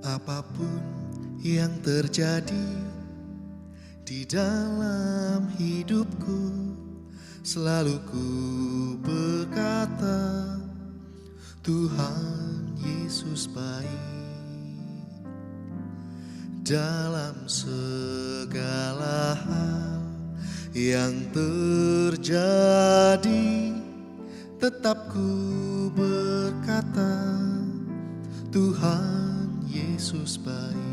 Apapun yang terjadi di dalam hidupku, selalu ku berkata, Tuhan Yesus baik. Dalam segala hal yang terjadi, tetap ku berkata, Tuhan Yesus baik.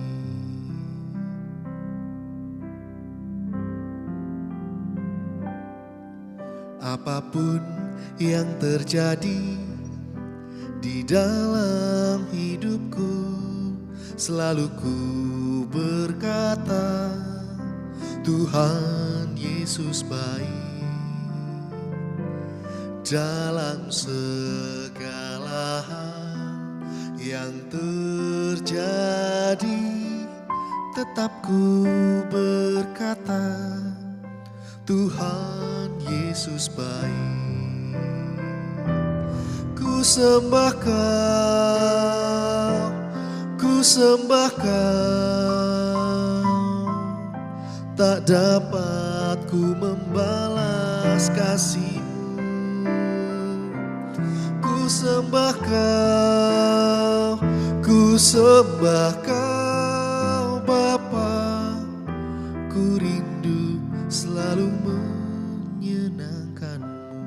Apapun yang terjadi di dalam hidupku, selalu ku berkata, Tuhan Yesus baik. Dalam segala hal yang terjadi, tetap ku berkata, Tuhan Yesus baik. Ku sembah Kau, ku sembah Kau, tak dapat ku membalas kasih-Mu. Ku sembah Kau, ku sembah Kau Bapa, ku rindu selalu menyenangkan-Mu.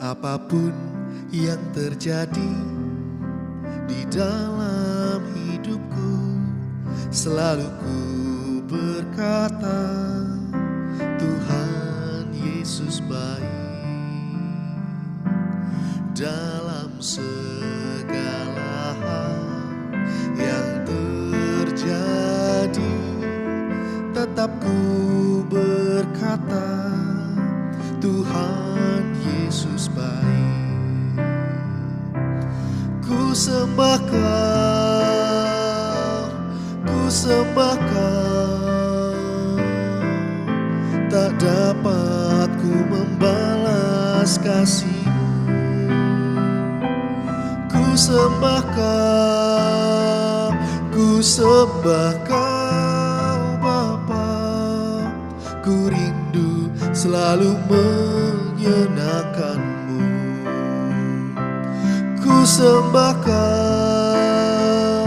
Apapun yang terjadi di dalam hidupku, selalu ku berkata, Tuhan Yesus baik. Dalam segala hal yang terjadi, tetap ku berkata, Tuhan Yesus baik. Ku sembah Kau, ku sembah Kau, tak dapat ku membalas kasih-Mu. Ku sembah Kau, ku sembah Kau Bapa, ku rindu selalu menyenangkan-Mu. Ku sembah Kau,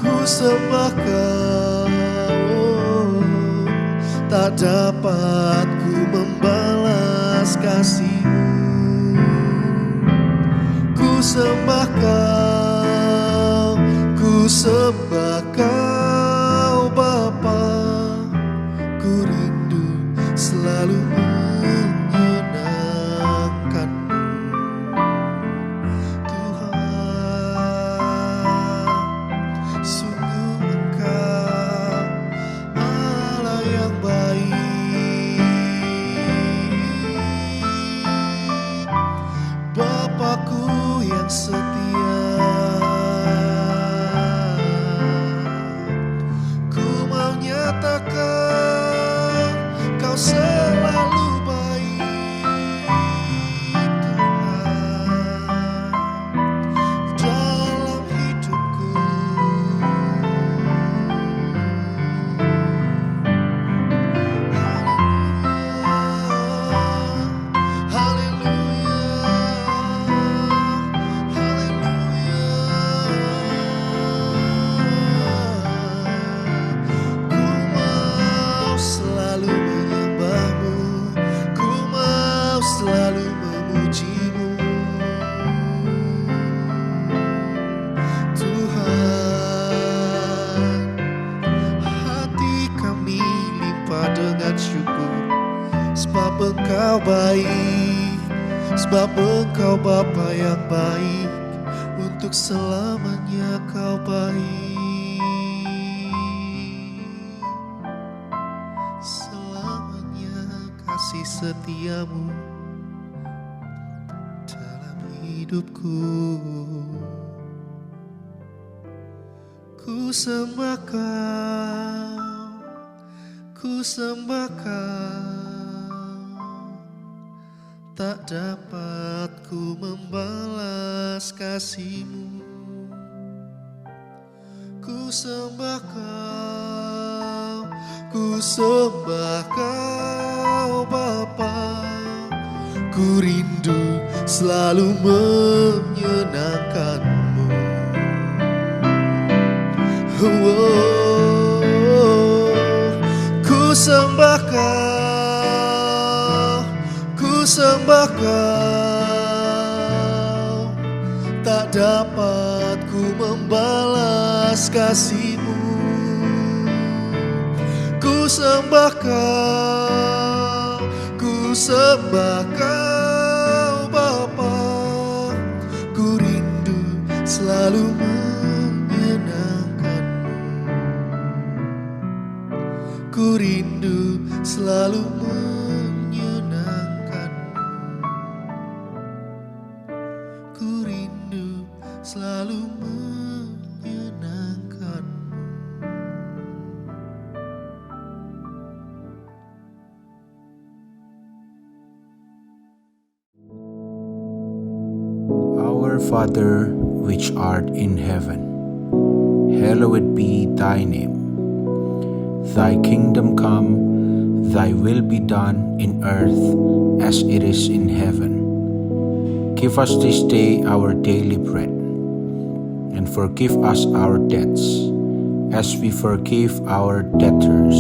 ku sembah Kau, tak dapat ku membalas kasih-Mu. Ku sembah Kau, ku sembah Kau Bapa, ku rindu selalu menyenangkan-Mu. Tuhan, sungguh Engkau Allah yang baik, Bapakku yang setia. Ku mau nyatakan Kau selalu baik, Tuhan, dalam hidupku. Haleluya, haleluya, ku mau selalu menyembah-Mu, ku mau selalu memuji-Mu. Tuhan, hati kami limpah dengan syukur, sebab Engkau baik, sebab Engkau Bapa yang baik, untuk selamanya Kau baik. Selamanya kasih setia-Mu dalam hidupku. Ku sembah Kau, ku sembah Kau, tak dapat ku membalas kasih-Mu. Ku sembah Kau Bapa. Ku rindu selalu menyenangkan-Mu. Ku sembah Kau, tak dapat ku membalas kasih-Mu. Ku sembah Kau Bapa. Ku rindu selalu menyenangkan-Mu. Ku rindu selalu menyenangkan-Mu. Ku rindu selalu menyenangkan-Mu. Our Father, which art in heaven, hallowed be thy name. Thy kingdom come, thy will be done in earth as it is in heaven. Give us this day our daily bread, and forgive us our debts, as we forgive our debtors.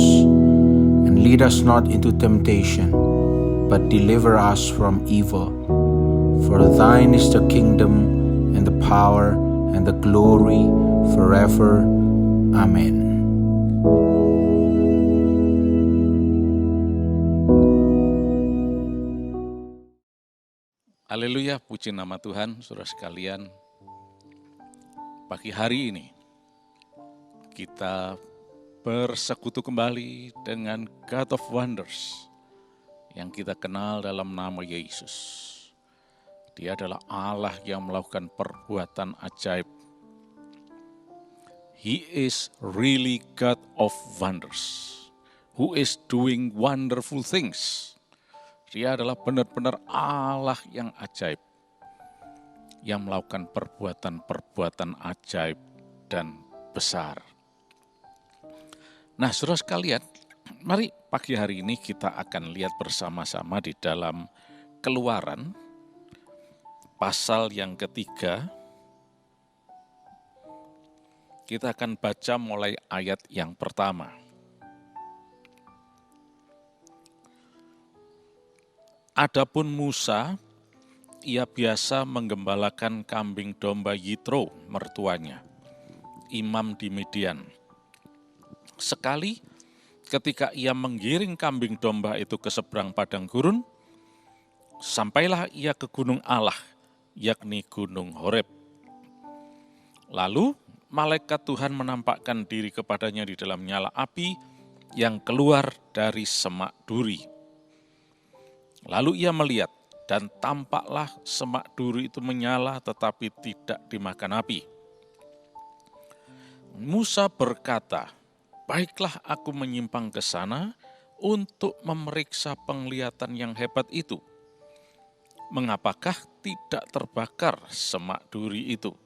And lead us not into temptation, but deliver us from evil. For thine is the kingdom, and the power, and the glory, forever. Amen. Haleluya, puji nama Tuhan, saudara sekalian. Pagi hari ini, kita bersekutu kembali dengan God of Wonders yang kita kenal dalam nama Yesus. Dia adalah Allah yang melakukan perbuatan ajaib. He is really God of wonders, who is doing wonderful things. Dia adalah benar-benar Allah yang ajaib, yang melakukan perbuatan-perbuatan ajaib dan besar. Nah, saudara sekalian, mari pagi hari ini kita akan lihat bersama-sama di dalam Keluaran, pasal yang ketiga. Kita akan baca mulai ayat yang pertama. Adapun Musa, ia biasa menggembalakan kambing domba Yitro, mertuanya, imam di Midian. Sekali ketika ia menggiring kambing domba itu ke seberang padang gurun, sampailah ia ke gunung Allah, yakni gunung Horeb. Lalu malaikat Tuhan menampakkan diri kepadanya di dalam nyala api yang keluar dari semak duri. Lalu ia melihat, dan tampaklah semak duri itu menyala tetapi tidak dimakan api. Musa berkata, "Baiklah aku menyimpang ke sana untuk memeriksa penglihatan yang hebat itu. Mengapakah tidak terbakar semak duri itu?"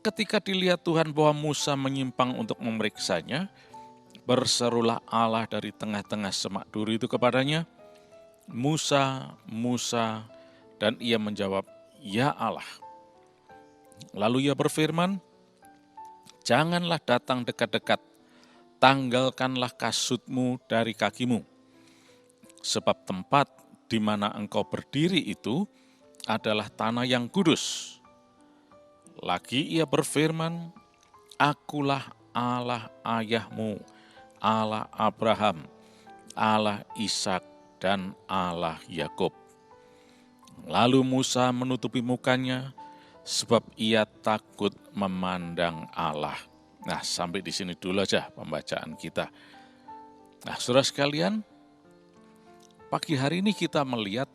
Ketika dilihat Tuhan bahwa Musa menyimpang untuk memeriksanya, berserulah Allah dari tengah-tengah semak duri itu kepadanya, "Musa, Musa," dan ia menjawab, "Ya Allah." Lalu ia berfirman, "Janganlah datang dekat-dekat, tanggalkanlah kasutmu dari kakimu, sebab tempat di mana engkau berdiri itu adalah tanah yang kudus." Lagi ia berfirman, "Akulah Allah ayahmu, Allah Abraham, Allah Ishak, dan Allah Yakub." Lalu Musa menutupi mukanya, sebab ia takut memandang Allah. Nah, sampai di sini dulu aja pembacaan kita. Nah, saudara sekalian, pagi hari ini kita melihat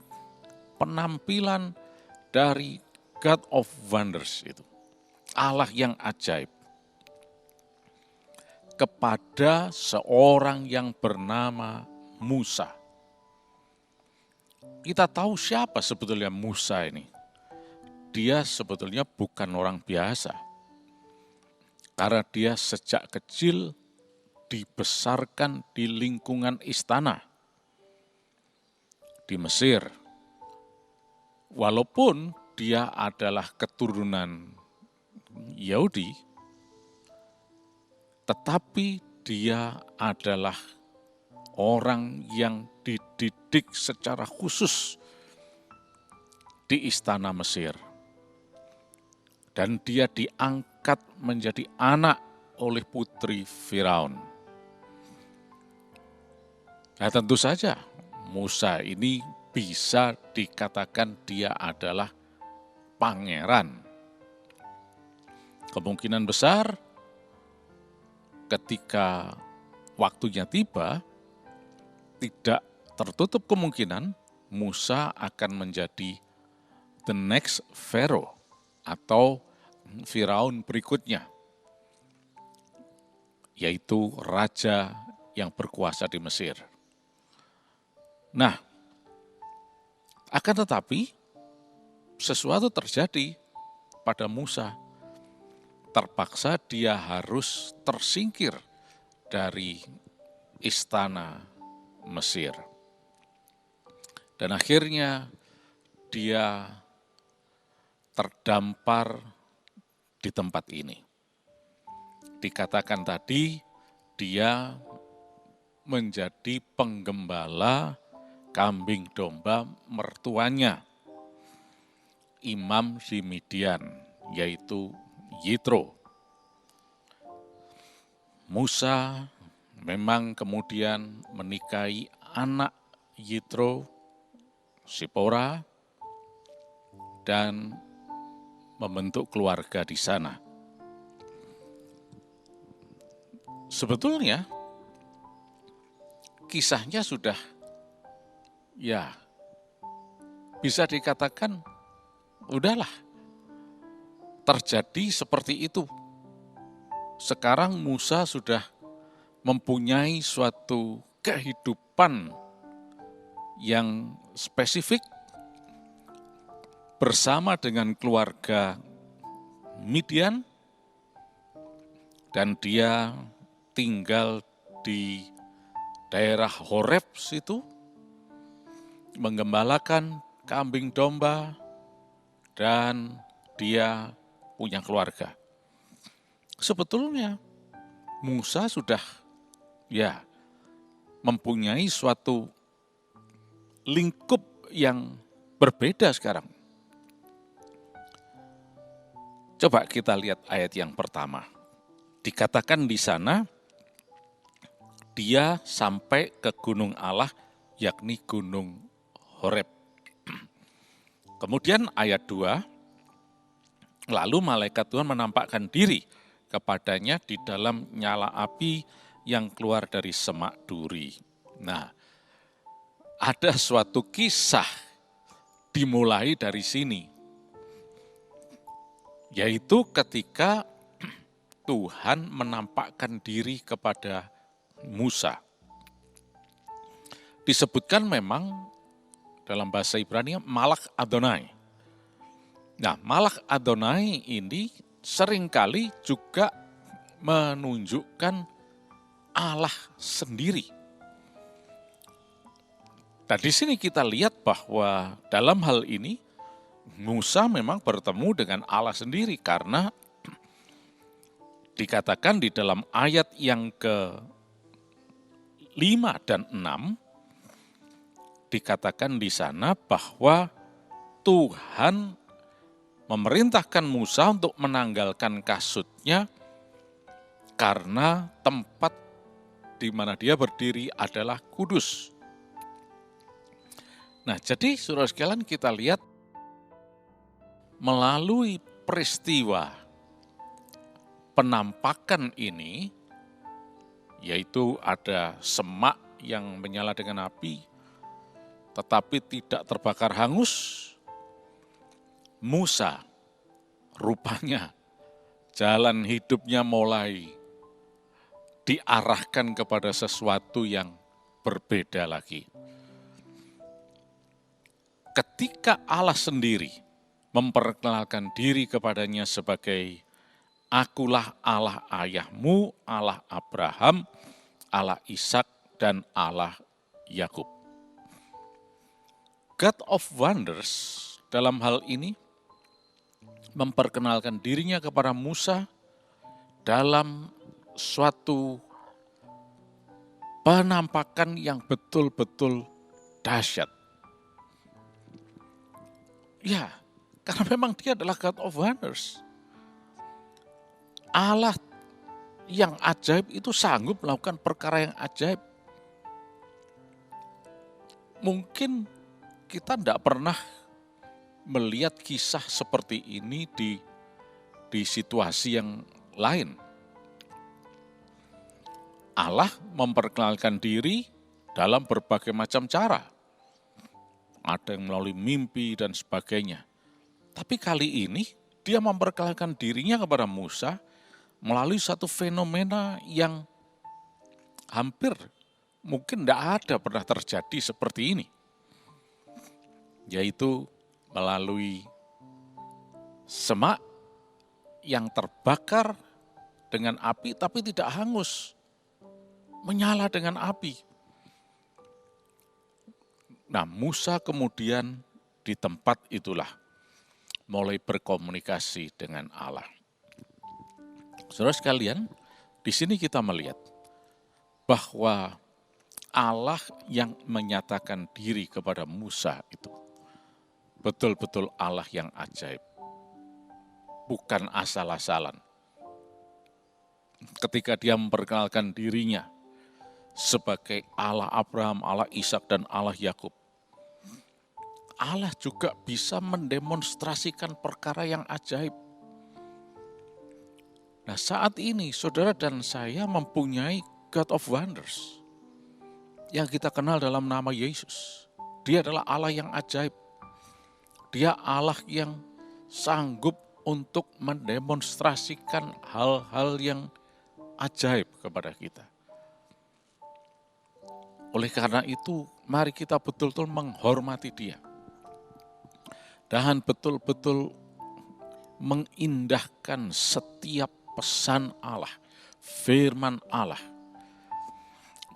penampilan dari God of Wonders itu, Allah yang ajaib, kepada seorang yang bernama Musa. kita tahu siapa sebetulnya Musa ini. Dia sebetulnya bukan orang biasa. Karena dia sejak kecil dibesarkan di lingkungan istana di Mesir. Walaupun dia adalah keturunan Yahudi, tetapi dia adalah orang yang dididik secara khusus di istana Mesir. Dan dia diangkat menjadi anak oleh putri Firaun. Nah, tentu saja Musa ini bisa dikatakan dia adalah pangeran. Kemungkinan besar ketika waktunya tiba, tidak tertutup kemungkinan Musa akan menjadi the next Pharaoh atau Firaun berikutnya, yaitu raja yang berkuasa di Mesir. Nah, akan tetapi sesuatu terjadi pada Musa. Terpaksa dia harus tersingkir dari istana Mesir. Dan akhirnya dia terdampar di tempat ini. Dikatakan tadi dia menjadi penggembala kambing domba mertuanya, imam di Midian, yaitu Yitro. Musa memang kemudian menikahi anak Yitro, Sipora, dan membentuk keluarga di sana. Sebetulnya kisahnya sudah bisa dikatakan udahlah terjadi seperti itu. Sekarang Musa sudah mempunyai suatu kehidupan yang spesifik bersama dengan keluarga Midian, dan dia tinggal di daerah Horeb situ, menggembalakan kambing domba, dan dia punya keluarga. Sebetulnya Musa sudah mempunyai suatu lingkup yang berbeda sekarang. Coba kita lihat ayat yang pertama. Dikatakan di sana, dia sampai ke gunung Allah, yakni gunung Horeb. Kemudian ayat 2, lalu malaikat Tuhan menampakkan diri kepadanya di dalam nyala api yang keluar dari semak duri. Nah, ada suatu kisah dimulai dari sini, yaitu ketika Tuhan menampakkan diri kepada Musa. Disebutkan memang dalam bahasa Ibrani Malach Adonai. Nah, Malach Adonai ini seringkali juga menunjukkan Allah sendiri. Nah, di sini kita lihat bahwa dalam hal ini Musa memang bertemu dengan Allah sendiri, karena dikatakan di dalam ayat yang ke-5 dan 6, dikatakan di sana bahwa Tuhan memerintahkan Musa untuk menanggalkan kasutnya karena tempat di mana dia berdiri adalah kudus. Nah, jadi saudara sekalian, kita lihat melalui peristiwa penampakan ini, yaitu ada semak yang menyala dengan api, tetapi tidak terbakar hangus. Musa rupanya jalan hidupnya mulai diarahkan kepada sesuatu yang berbeda lagi. ketika Allah sendiri memperkenalkan diri kepadanya sebagai Akulah Allah ayahmu, Allah Abraham, Allah Ishak, dan Allah Yakub. God of Wonders dalam hal ini memperkenalkan dirinya kepada Musa dalam suatu penampakan yang betul-betul dahsyat. Ya, karena memang dia adalah God of Wonders. Allah yang ajaib itu sanggup melakukan perkara yang ajaib. Mungkin kita tidak pernah melihat kisah seperti ini di situasi yang lain. Allah memperkenalkan diri dalam berbagai macam cara. Ada yang melalui mimpi dan sebagainya. Tapi kali ini dia memperkenalkan dirinya kepada Musa melalui satu fenomena yang hampir mungkin tidak ada pernah terjadi seperti ini. Yaitu melalui semak yang terbakar dengan api tapi tidak hangus. Menyala dengan api. Nah, Musa kemudian di tempat itulah mulai berkomunikasi dengan Allah. Saudara sekalian, di sini kita melihat bahwa Allah yang menyatakan diri kepada Musa itu betul-betul Allah yang ajaib. Bukan asal-asalan. Ketika dia memperkenalkan dirinya sebagai Allah Abraham, Allah Ishak, dan Allah Yakub, Allah juga bisa mendemonstrasikan perkara yang ajaib. Nah, saat ini saudara dan saya mempunyai God of Wonders yang kita kenal dalam nama Yesus. Dia adalah Allah yang ajaib. Dia Allah yang sanggup untuk mendemonstrasikan hal-hal yang ajaib kepada kita. Oleh karena itu, mari kita betul-betul menghormati Dia. Dan betul-betul mengindahkan setiap pesan Allah, firman Allah.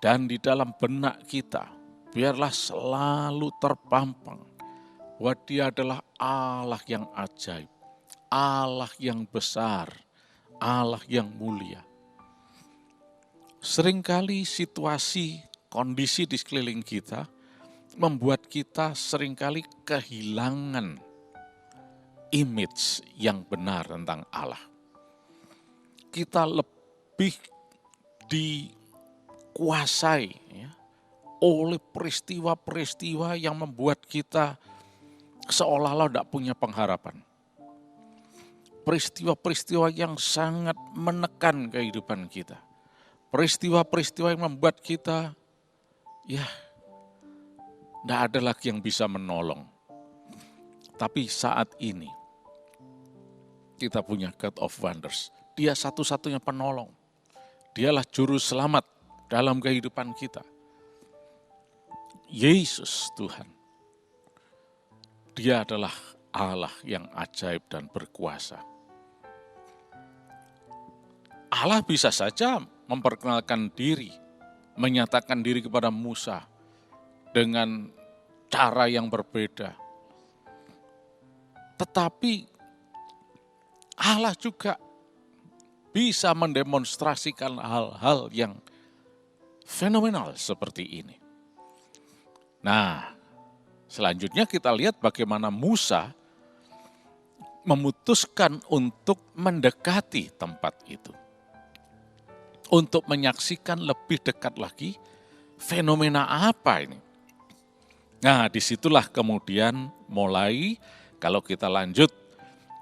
Dan di dalam benak kita, biarlah selalu terpampang bahwa Dia adalah Allah yang ajaib, Allah yang besar, Allah yang mulia. Seringkali situasi, kondisi di sekeliling kita membuat kita seringkali kehilangan image yang benar tentang Allah. Kita lebih dikuasai ya, oleh peristiwa-peristiwa yang membuat kita seolah-olah tidak punya pengharapan. Peristiwa-peristiwa yang sangat menekan kehidupan kita. Peristiwa-peristiwa yang membuat kita, ya, tidak ada lagi yang bisa menolong. Tapi saat ini, kita punya God of Wonders. Dia satu-satunya penolong. Dialah juru selamat dalam kehidupan kita. Yesus Tuhan. Dia adalah Allah yang ajaib dan berkuasa. Allah bisa saja memperkenalkan diri, menyatakan diri kepada Musa dengan cara yang berbeda. Tetapi Allah juga bisa mendemonstrasikan hal-hal yang fenomenal seperti ini. Nah, selanjutnya kita lihat bagaimana Musa memutuskan untuk mendekati tempat itu. Untuk menyaksikan lebih dekat lagi fenomena apa ini. Nah, disitulah kemudian mulai, kalau kita lanjut,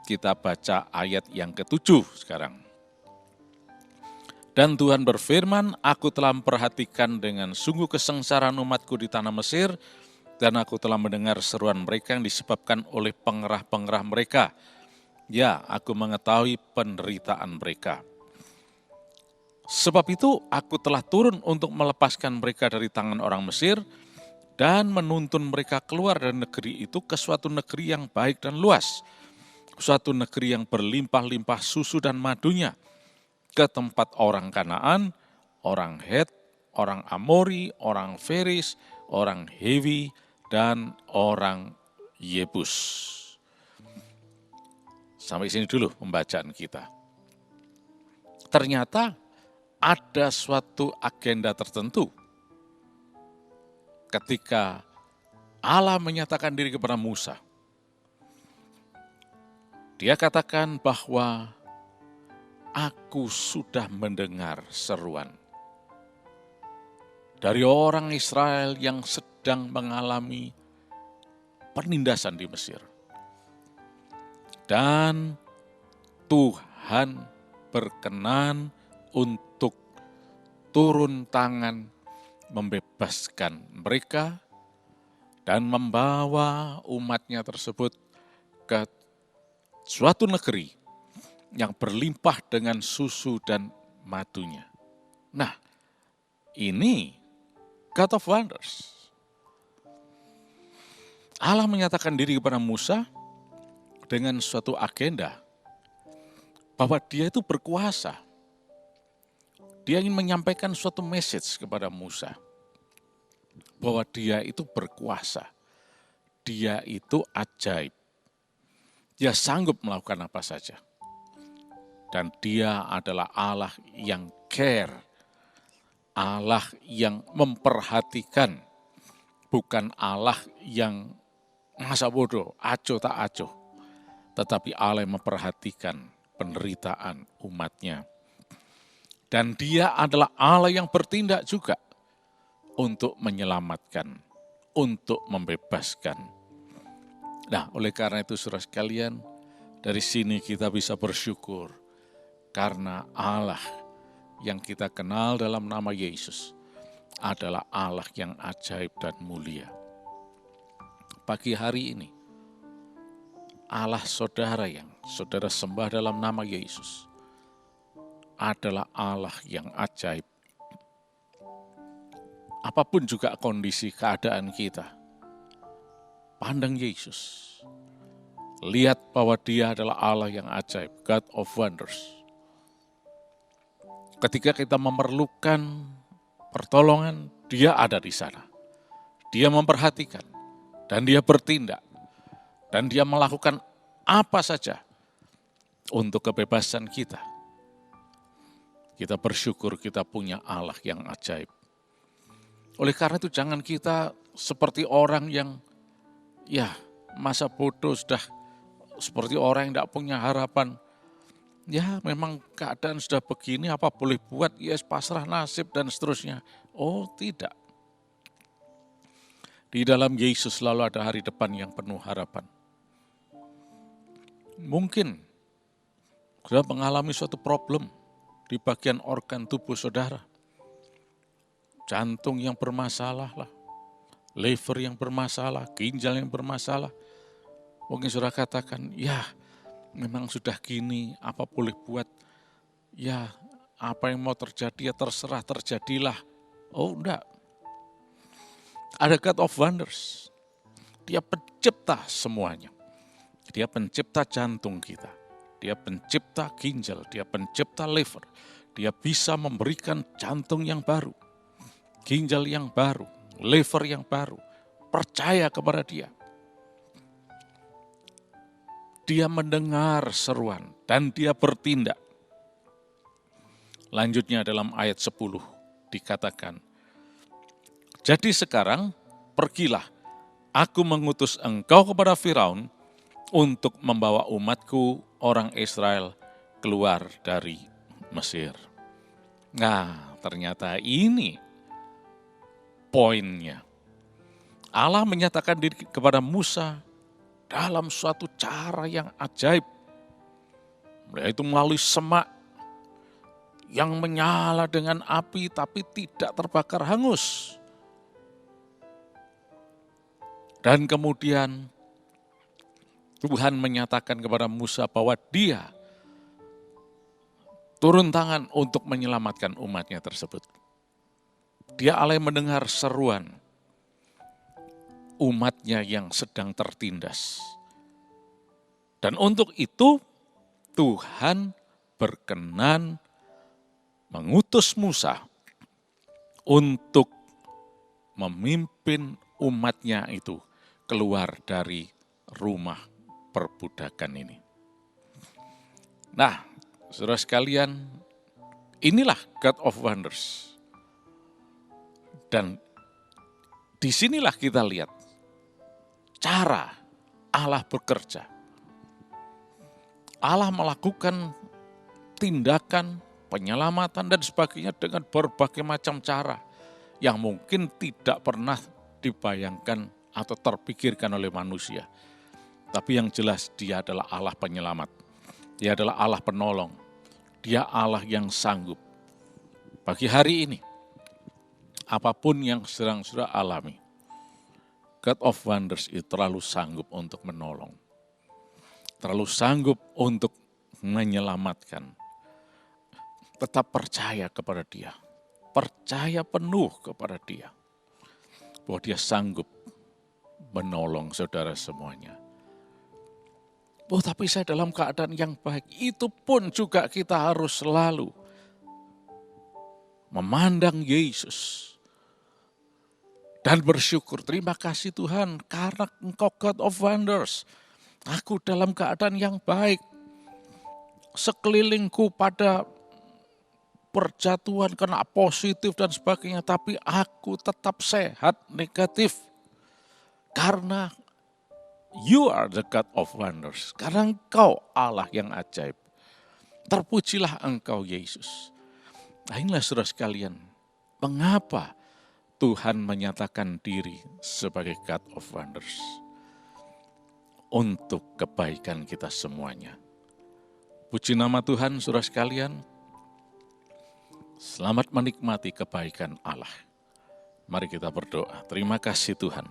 kita baca ayat yang ke-7 sekarang. Dan Tuhan berfirman, aku telah memperhatikan dengan sungguh kesengsaraan umatku di tanah Mesir, dan aku telah mendengar seruan mereka yang disebabkan oleh pengerah-pengerah mereka. Ya, aku mengetahui penderitaan mereka. Sebab itu aku telah turun untuk melepaskan mereka dari tangan orang Mesir, dan menuntun mereka keluar dari negeri itu ke suatu negeri yang baik dan luas, suatu negeri yang berlimpah-limpah susu dan madunya, ke tempat orang Kanaan, orang Het, orang Amori, orang Feris, orang Hewi, dan orang Yebus. Sampai sini dulu pembacaan kita. Ternyata ada suatu agenda tertentu ketika Allah menyatakan diri kepada Musa. Dia katakan bahwa aku sudah mendengar seruan dari orang Israel yang sedang mengalami penindasan di Mesir. Dan Tuhan berkenan untuk turun tangan membebaskan mereka dan membawa umatnya tersebut ke suatu negeri yang berlimpah dengan susu dan madunya. Nah, ini God of Wonders. Allah menyatakan diri kepada Musa dengan suatu agenda bahwa dia itu berkuasa. Dia ingin menyampaikan suatu message kepada Musa bahwa dia itu berkuasa. Dia itu ajaib. Dia sanggup melakukan apa saja. Dan dia adalah Allah yang care. Allah yang memperhatikan. Bukan Allah yang masa bodoh, acuh tak acuh. Tetapi Allah yang memperhatikan penderitaan umatnya. Dan dia adalah Allah yang bertindak juga untuk menyelamatkan, untuk membebaskan. Nah, oleh karena itu saudara sekalian, dari sini kita bisa bersyukur karena Allah yang kita kenal dalam nama Yesus adalah Allah yang ajaib dan mulia. Pagi hari ini, Allah saudara yang saudara sembah dalam nama Yesus adalah Allah yang ajaib. Apapun juga kondisi keadaan kita, pandang Yesus. Lihat bahwa dia adalah Allah yang ajaib, God of Wonders. Ketika kita memerlukan pertolongan, dia ada di sana. Dia memperhatikan dan dia bertindak. Dan dia melakukan apa saja untuk kebebasan kita. Kita bersyukur kita punya Allah yang ajaib. Oleh karena itu jangan kita seperti orang yang masa bodoh sudah seperti orang yang tidak punya harapan. Ya memang keadaan sudah begini apa boleh buat, ya pasrah nasib dan seterusnya. Oh tidak. Di dalam Yesus selalu ada hari depan yang penuh harapan. Mungkin sudah mengalami suatu problem di bagian organ tubuh saudara. Jantung yang bermasalah lah, liver yang bermasalah, ginjal yang bermasalah. Mungkin saudara katakan, ya memang sudah gini, apa boleh buat? Ya apa yang mau terjadi ya terserah terjadilah. Oh enggak. Ada God of Wonders. Dia pencipta semuanya. Dia pencipta jantung kita. Dia pencipta ginjal, dia pencipta liver. Dia bisa memberikan jantung yang baru, ginjal yang baru, liver yang baru. Percaya kepada dia. Dia mendengar seruan dan dia bertindak. Lanjutnya dalam ayat 10 dikatakan, jadi sekarang pergilah, aku mengutus engkau kepada Firaun untuk membawa umatku orang Israel keluar dari Mesir. Nah, ternyata ini poinnya. Allah menyatakan diri kepada Musa dalam suatu cara yang ajaib, yaitu melalui semak yang menyala dengan api tapi tidak terbakar hangus. Dan kemudian Tuhan menyatakan kepada Musa bahwa dia turun tangan untuk menyelamatkan umatnya tersebut. Dia alih mendengar seruan. umatnya yang sedang tertindas. Dan untuk itu Tuhan berkenan mengutus Musa untuk memimpin umatnya itu keluar dari rumah perbudakan ini. Nah, saudara sekalian, inilah God of Wonders. Dan disinilah kita lihat cara Allah bekerja. Allah melakukan tindakan, penyelamatan dan sebagainya dengan berbagai macam cara yang mungkin tidak pernah dibayangkan atau terpikirkan oleh manusia. Tapi yang jelas Dia adalah Allah penyelamat. Dia adalah Allah penolong. Dia Allah yang sanggup. Pagi hari ini, apapun yang sedang saudara alami, God of Wonders itu terlalu sanggup untuk menolong. Terlalu sanggup untuk menyelamatkan. Tetap percaya kepada Dia. Percaya penuh kepada Dia. Bahwa Dia sanggup menolong saudara semuanya. Oh, tapi saya dalam keadaan yang baik. Itu pun juga kita harus selalu memandang Yesus. Dan bersyukur, terima kasih Tuhan karena Engkau God of Wonders. Aku dalam keadaan yang baik. Sekelilingku pada perjatuhan kena positif dan sebagainya. Tapi aku tetap sehat negatif. Karena You are the God of Wonders. Karena Engkau Allah yang ajaib. Terpujilah Engkau Yesus. Nah inilah saudara sekalian. Mengapa Tuhan menyatakan diri sebagai God of Wonders? Untuk kebaikan kita semuanya. Puji nama Tuhan saudara sekalian. Selamat menikmati kebaikan Allah. Mari kita berdoa. Terima kasih Tuhan.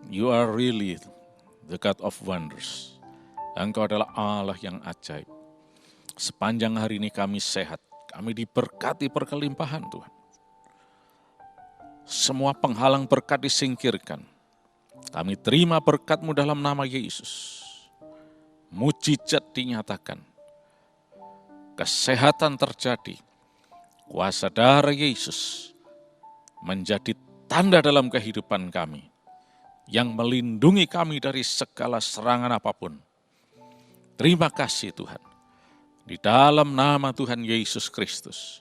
You are really the God of Wonders. Engkau adalah Allah yang ajaib. Sepanjang hari ini kami sehat. Kami diberkati berkelimpahan Tuhan. Semua penghalang berkat disingkirkan. Kami terima berkat-Mu dalam nama Yesus. Mujizat dinyatakan. Kesehatan terjadi. Kuasa darah Yesus menjadi tanda dalam kehidupan kami. Yang melindungi kami dari segala serangan apapun. Terima kasih Tuhan. Di dalam nama Tuhan Yesus Kristus.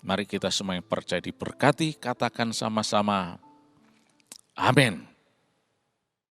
Mari kita semua yang percaya diberkati, katakan sama-sama. Amin.